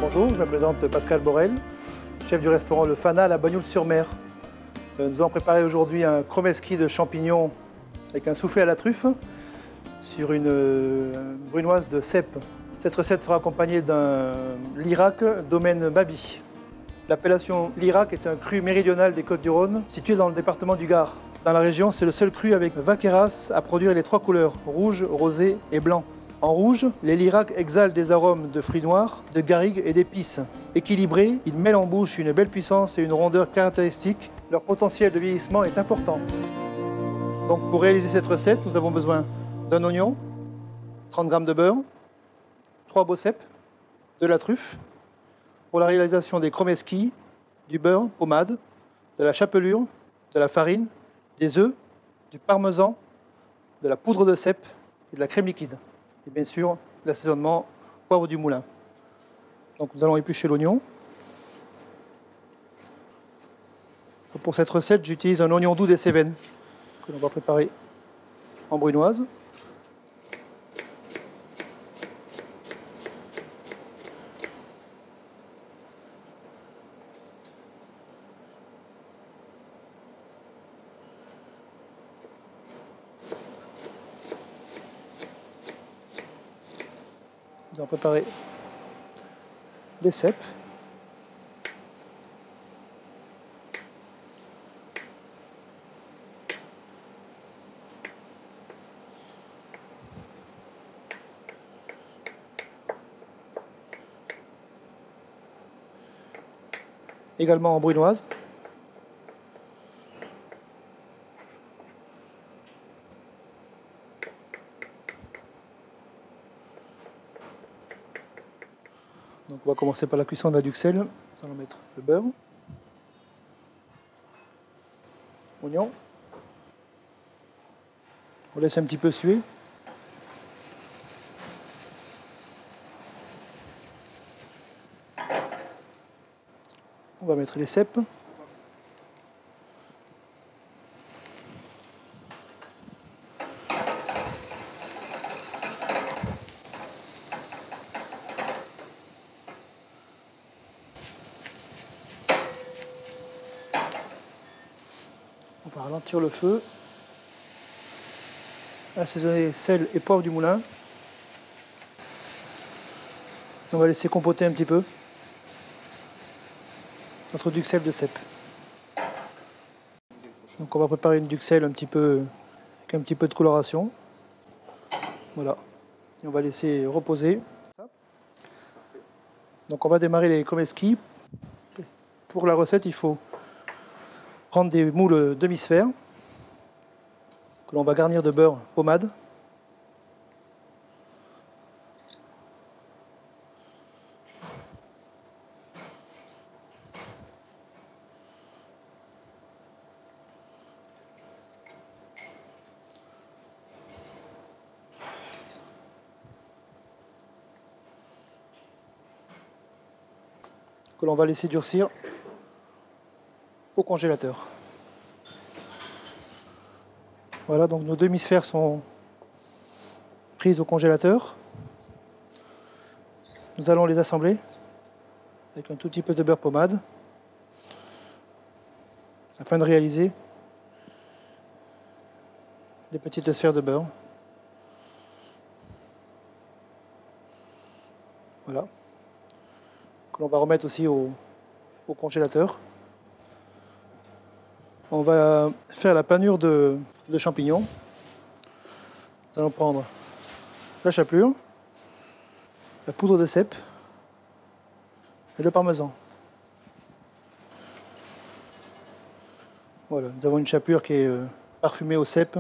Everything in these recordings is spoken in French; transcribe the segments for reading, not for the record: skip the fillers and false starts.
Bonjour, je me présente Pascal Borel, chef du restaurant Le Fanal à Bagnols-sur-Mer. Nous allons préparer aujourd'hui un chromeski de champignons avec un soufflé à la truffe sur une brunoise de cèpe. Cette recette sera accompagnée d'un Lirac domaine Babi. L'appellation Lirac est un cru méridional des Côtes-du-Rhône, situé dans le département du Gard. Dans la région, c'est le seul cru avec vaqueras à produire les trois couleurs, rouge, rosé et blanc. En rouge, les Lirac exhalent des arômes de fruits noirs, de garrigues et d'épices. Équilibrés, ils mêlent en bouche une belle puissance et une rondeur caractéristique. Leur potentiel de vieillissement est important. Donc pour réaliser cette recette, nous avons besoin d'un oignon, 30 g de beurre, 3 beaux cèpes, de la truffe. Pour la réalisation des chromeski, du beurre, pommade, de la chapelure, de la farine, des œufs, du parmesan, de la poudre de cèpe et de la crème liquide. Et bien sûr, l'assaisonnement poivre du moulin. Donc nous allons éplucher l'oignon. Pour cette recette, j'utilise un oignon doux des Cévennes que l'on va préparer en brunoise. Nous allons préparer les cèpes. Également en brunoise. Donc on va commencer par la cuisson de la duxelle. Nous allons mettre le beurre, oignon. On laisse un petit peu suer. On va mettre les cèpes. On va ralentir le feu. Assaisonner sel et poivre du moulin. On va laisser compoter un petit peu notre duxelle de cèpe. Donc on va préparer une duxelle avec un petit peu de coloration. Voilà. Et on va laisser reposer. Donc on va démarrer les chromeski. Pour la recette, il faut prendre des moules demi-sphères que l'on va garnir de beurre pommade. Que l'on va laisser durcir au congélateur. Voilà, donc nos demi-sphères sont prises au congélateur. Nous allons les assembler avec un tout petit peu de beurre pommade afin de réaliser des petites sphères de beurre. Voilà. Que l'on va remettre aussi au congélateur. On va faire la panure de champignons. Nous allons prendre la chapelure, la poudre de cèpe et le parmesan. Voilà, nous avons une chapelure qui est parfumée au cèpe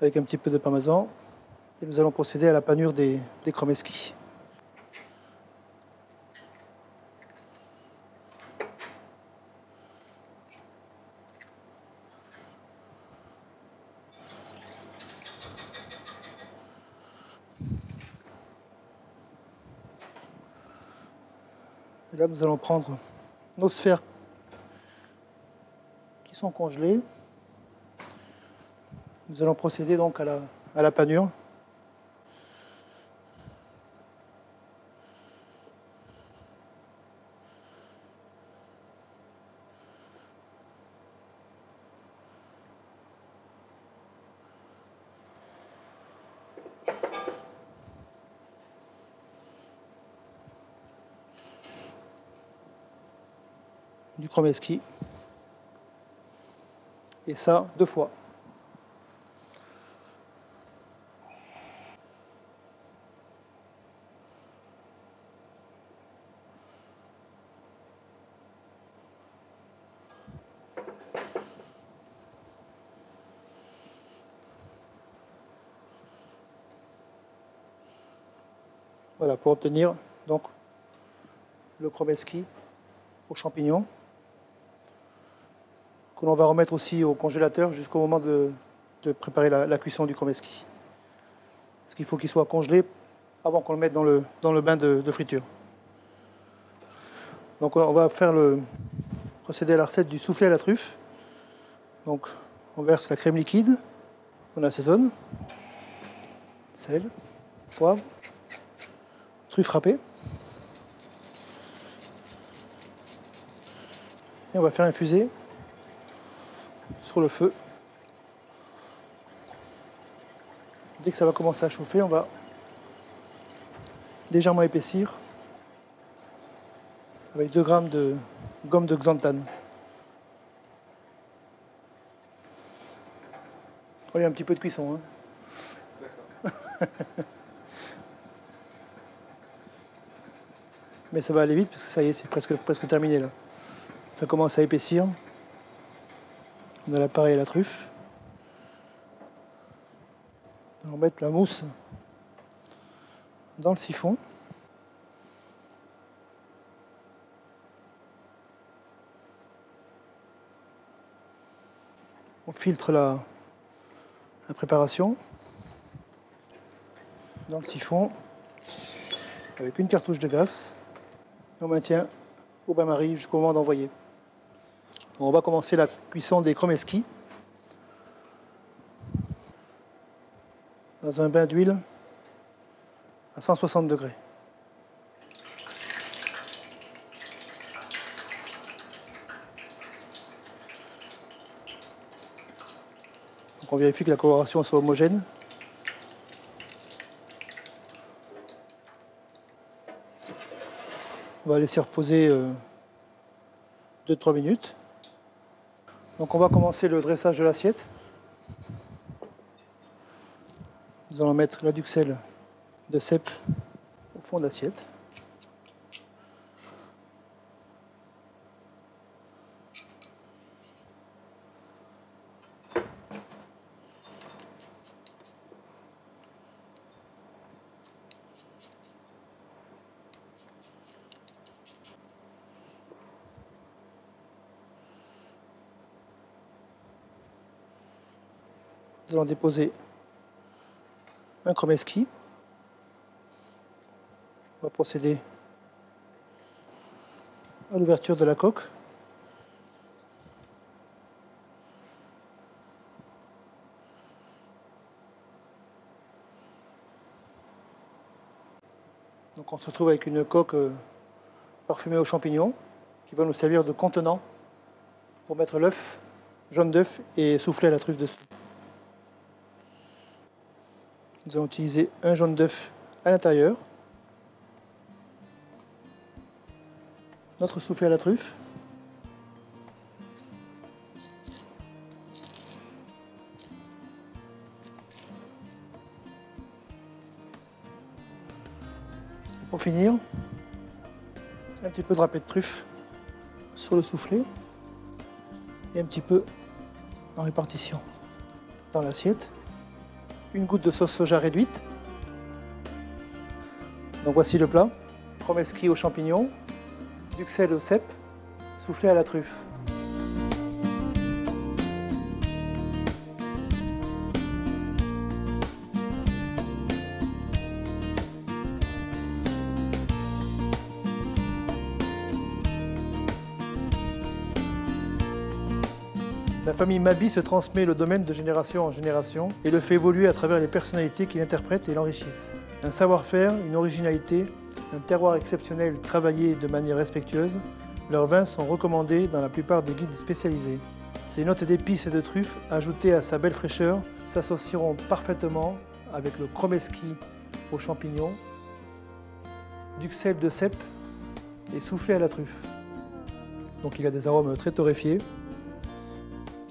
avec un petit peu de parmesan. Et nous allons procéder à la panure des chromeski. Et là, nous allons prendre nos sphères qui sont congelées. Nous allons procéder donc à la panure. du chromeski. Et ça 2 fois. Voilà, pour obtenir donc le chromeski aux champignons, que l'on va remettre aussi au congélateur jusqu'au moment de préparer la cuisson du chromeski. Parce qu'il faut qu'il soit congelé avant qu'on le mette dans le bain de friture. Donc on va procéder à la recette du soufflé à la truffe. Donc on verse la crème liquide, on assaisonne, sel, poivre, truffe râpée. Et on va faire infuser sur le feu. Dès que ça va commencer à chauffer, on va légèrement épaissir avec 2 grammes de gomme de xanthane. Il y a un petit peu de cuisson. Hein. Mais ça va aller vite parce que ça y est, c'est presque terminé là. Ça commence à épaissir. On a l'appareil à la truffe. On va mettre la mousse dans le siphon. On filtre la préparation dans le siphon avec une cartouche de glace. On maintient au bain-marie jusqu'au moment d'envoyer. On va commencer la cuisson des chromeski dans un bain d'huile à 160 degrés. Donc on vérifie que la coloration soit homogène. On va laisser reposer 2-3 minutes. Donc on va commencer le dressage de l'assiette. Nous allons mettre la duxelle de cèpe au fond de l'assiette. Nous allons déposer un chromeski. On va procéder à l'ouverture de la coque. Donc on se retrouve avec une coque parfumée aux champignons qui va nous servir de contenant pour mettre l'œuf, jaune d'œuf et souffler à la truffe dessus. Nous allons utiliser un jaune d'œuf à l'intérieur, notre soufflé à la truffe, et pour finir, un petit peu de râpé de truffe sur le soufflé et un petit peu en répartition dans l'assiette. Une goutte de sauce soja réduite. Donc voici le plat. Chromeski aux champignons, duxelle au cèpe, soufflé à la truffe. La famille Mabie se transmet le domaine de génération en génération et le fait évoluer à travers les personnalités qui l'interprètent et l'enrichissent. Un savoir-faire, une originalité, un terroir exceptionnel travaillé de manière respectueuse, leurs vins sont recommandés dans la plupart des guides spécialisés. Ces notes d'épices et de truffes, ajoutées à sa belle fraîcheur, s'associeront parfaitement avec le chromeski aux champignons, duxelle de cèpe et soufflé à la truffe. Donc il a des arômes très torréfiés,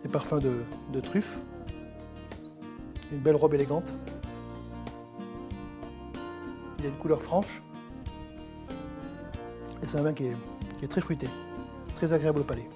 des parfums de truffe, une belle robe élégante. Il a une couleur franche et c'est un vin qui est très fruité, très agréable au palais.